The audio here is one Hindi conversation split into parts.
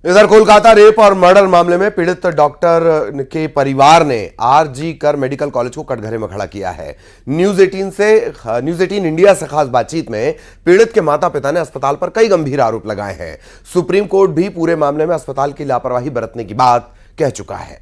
इधर कोलकाता रेप और मर्डर मामले में पीड़ित डॉक्टर के परिवार ने आरजी कर मेडिकल कॉलेज को कटघरे में खड़ा किया है। न्यूज 18 इंडिया से खास बातचीत में पीड़ित के माता पिता ने अस्पताल पर कई गंभीर आरोप लगाए हैं। सुप्रीम कोर्ट भी पूरे मामले में अस्पताल की लापरवाही बरतने की बात कह चुका है।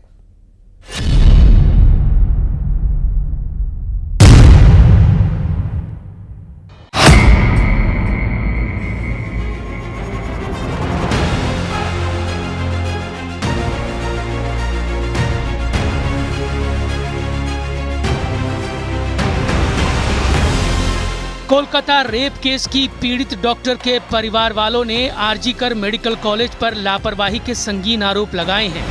कोलकाता रेप केस की पीड़ित डॉक्टर के परिवार वालों ने आरजी कर मेडिकल कॉलेज पर लापरवाही के संगीन आरोप लगाए हैं।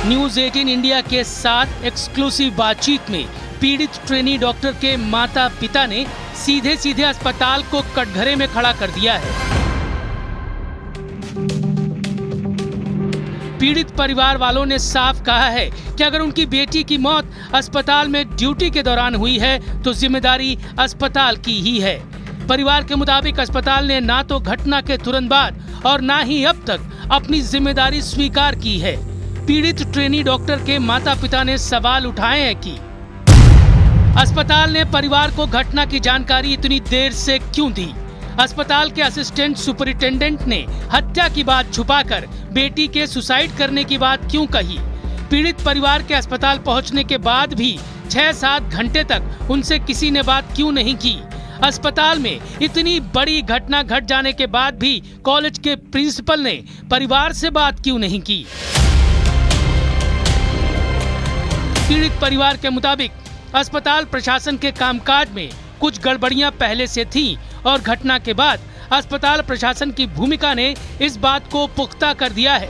न्यूज 18 इंडिया के साथ एक्सक्लूसिव बातचीत में पीड़ित ट्रेनी डॉक्टर के माता पिता ने सीधे सीधे अस्पताल को कटघरे में खड़ा कर दिया है। पीड़ित परिवार वालों ने साफ कहा है कि अगर उनकी बेटी की मौत अस्पताल में ड्यूटी के दौरान हुई है तो जिम्मेदारी अस्पताल की ही है। परिवार के मुताबिक अस्पताल ने ना तो घटना के तुरंत बाद और ना ही अब तक अपनी जिम्मेदारी स्वीकार की है। पीड़ित ट्रेनी डॉक्टर के माता पिता ने सवाल उठाए हैं कि अस्पताल ने परिवार को घटना की जानकारी इतनी देर से क्यों दी। अस्पताल के असिस्टेंट सुपरिटेंडेंट ने हत्या की बात छुपाकर बेटी के सुसाइड करने की बात क्यों कही। पीड़ित परिवार के अस्पताल पहुंचने के बाद भी 6-7 घंटे तक उनसे किसी ने बात क्यों नहीं की। अस्पताल में इतनी बड़ी घटना घट जाने के बाद भी कॉलेज के प्रिंसिपल ने परिवार से बात क्यों नहीं की। पीड़ित परिवार के मुताबिक अस्पताल प्रशासन के कामकाज में कुछ गड़बड़ियां पहले से थीं और घटना के बाद अस्पताल प्रशासन की भूमिका ने इस बात को पुख्ता कर दिया है।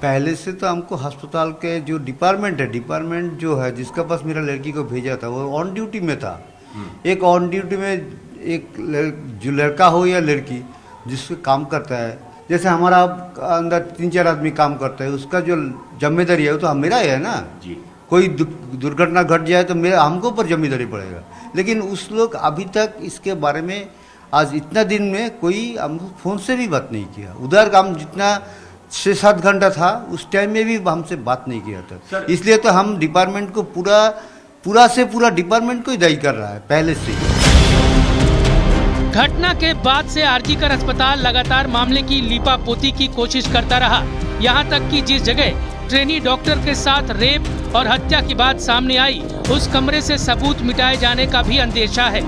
पहले से तो हमको अस्पताल के जो डिपार्टमेंट जो है जिसका पास मेरा लड़की को भेजा था वो ऑन ड्यूटी में था। एक ऑन ड्यूटी में जो लड़का हो या लड़की जिससे काम करता है, जैसे हमारा अंदर 3-4 आदमी काम करता है, उसका जो जिम्मेदारी है वो तो मेरा ही है ना जी। कोई दुर्घटना घट जाए तो मेरा हमको ऊपर जिम्मेदारी पड़ेगा। लेकिन उस लोग अभी तक इसके बारे में आज इतना दिन में कोई हमको फ़ोन से भी बात नहीं किया। उधर काम जितना 6-7 घंटा था उस टाइम में भी हमसे बात नहीं किया था। इसलिए तो हम डिपार्टमेंट को पूरा डिपार्टमेंट को ही दायी कर रहा है पहले से। घटना के बाद से आरजी कर अस्पताल लगातार मामले की लीपापोती की कोशिश करता रहा। यहाँ तक कि जिस जगह ट्रेनी डॉक्टर के साथ रेप और हत्या की बात सामने आई उस कमरे से सबूत मिटाए जाने का भी अंदेशा है।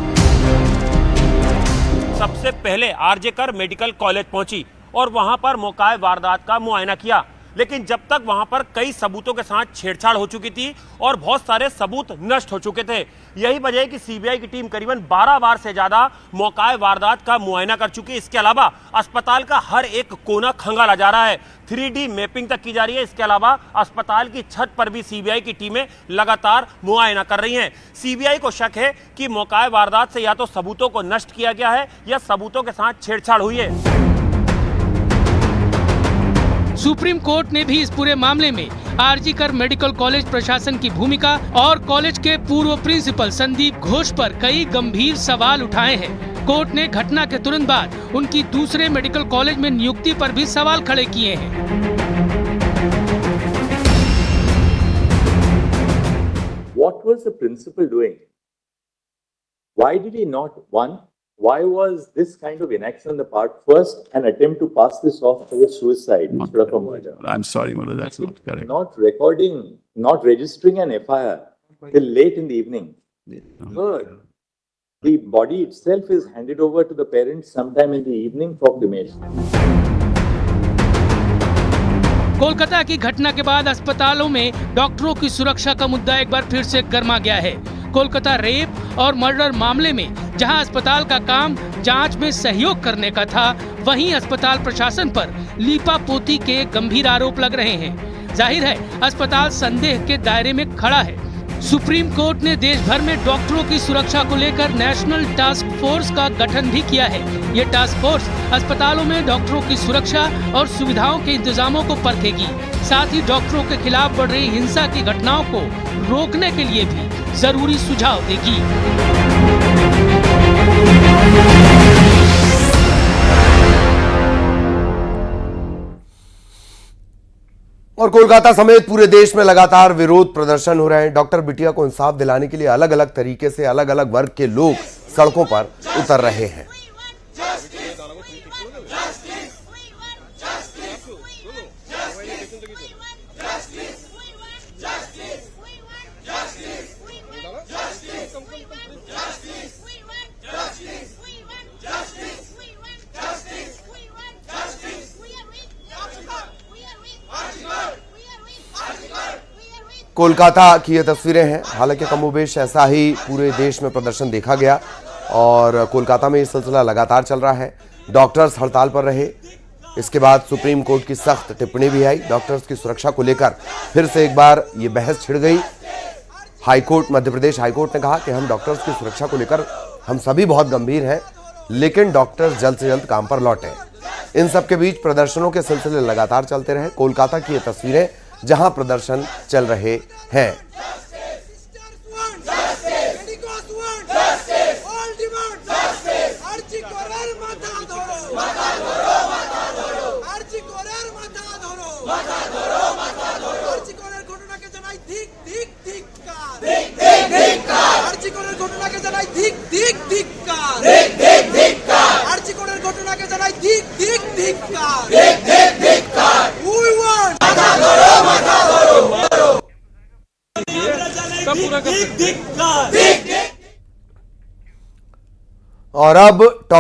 सबसे पहले आरजे कर मेडिकल कॉलेज पहुंची और वहां पर मौका वारदात का मुआयना किया, लेकिन जब तक वहां पर कई सबूतों के साथ छेड़छाड़ हो चुकी थी और बहुत सारे सबूत नष्ट हो चुके थे। यही वजह है कि सीबीआई की टीम करीबन 12 बार से ज्यादा मौका वारदात का मुआयना कर चुकी है। इसके अलावा अस्पताल का हर एक कोना खंगाला जा रहा है, 3D मैपिंग तक की जा रही है। इसके अलावा अस्पताल की छत पर भी सीबीआई की टीमें लगातार मुआयना कर रही हैं। सीबीआई को शक है कि मौका वारदात से या तो सबूतों को नष्ट किया गया है या सबूतों के साथ छेड़छाड़ हुई है। सुप्रीम कोर्ट ने भी इस पूरे मामले में आरजी कर मेडिकल कॉलेज प्रशासन की भूमिका और कॉलेज के पूर्व प्रिंसिपल संदीप घोष पर कई गंभीर सवाल उठाए हैं। कोर्ट ने घटना के तुरंत बाद उनकी दूसरे मेडिकल कॉलेज में नियुक्ति पर भी सवाल खड़े किए हैं। What was the principal doing? Why did he not, why was this kind of inaction on the part, first an attempt to pass this off as a suicide instead of a murder? I'm sorry, Mother, that's not correct. Not registering an FIR till late in the evening. Third, the body itself is handed over to the parents sometime in the evening for cremation. Kolkata की घटना के बाद अस्पतालों में डॉक्टरों की सुरक्षा का मुद्दा एक बार फिर से गर्मा गया है। कोलकाता रेप और मर्डर मामले में जहां अस्पताल का काम जांच में सहयोग करने का था, वहीं अस्पताल प्रशासन पर लीपापोती के गंभीर आरोप लग रहे हैं। जाहिर है अस्पताल संदेह के दायरे में खड़ा है। सुप्रीम कोर्ट ने देश भर में डॉक्टरों की सुरक्षा को लेकर नेशनल टास्क फोर्स का गठन भी किया है। ये टास्क फोर्स अस्पतालों में डॉक्टरों की सुरक्षा और सुविधाओं के इंतजामों को परखेगी, साथ ही डॉक्टरों के खिलाफ बढ़ रही हिंसा की घटनाओं को रोकने के लिए भी जरूरी सुझाव देगी। और कोलकाता समेत पूरे देश में लगातार विरोध प्रदर्शन हो रहे हैं। डॉक्टर बिटिया को इंसाफ दिलाने के लिए अलग अलग तरीके से अलग अलग वर्ग के लोग सड़कों पर उतर रहे हैं। कोलकाता की ये तस्वीरें हैं। हालांकि कमोबेश ऐसा ही पूरे देश में प्रदर्शन देखा गया और कोलकाता में ये सिलसिला लगातार चल रहा है। डॉक्टर्स हड़ताल पर रहे। इसके बाद सुप्रीम कोर्ट की सख्त टिप्पणी भी आई। डॉक्टर्स की सुरक्षा को लेकर फिर से एक बार ये बहस छिड़ गई। हाईकोर्ट, मध्य प्रदेश हाईकोर्ट ने कहा कि हम डॉक्टर्स की सुरक्षा को लेकर हम सभी बहुत गंभीर हैं, लेकिन डॉक्टर्स जल्द से जल्द काम पर लौटें। इन सब के बीच प्रदर्शनों के सिलसिले लगातार चलते रहे। कोलकाता की ये तस्वीरें जहां प्रदर्शन चल रहे हैं। और अब टॉप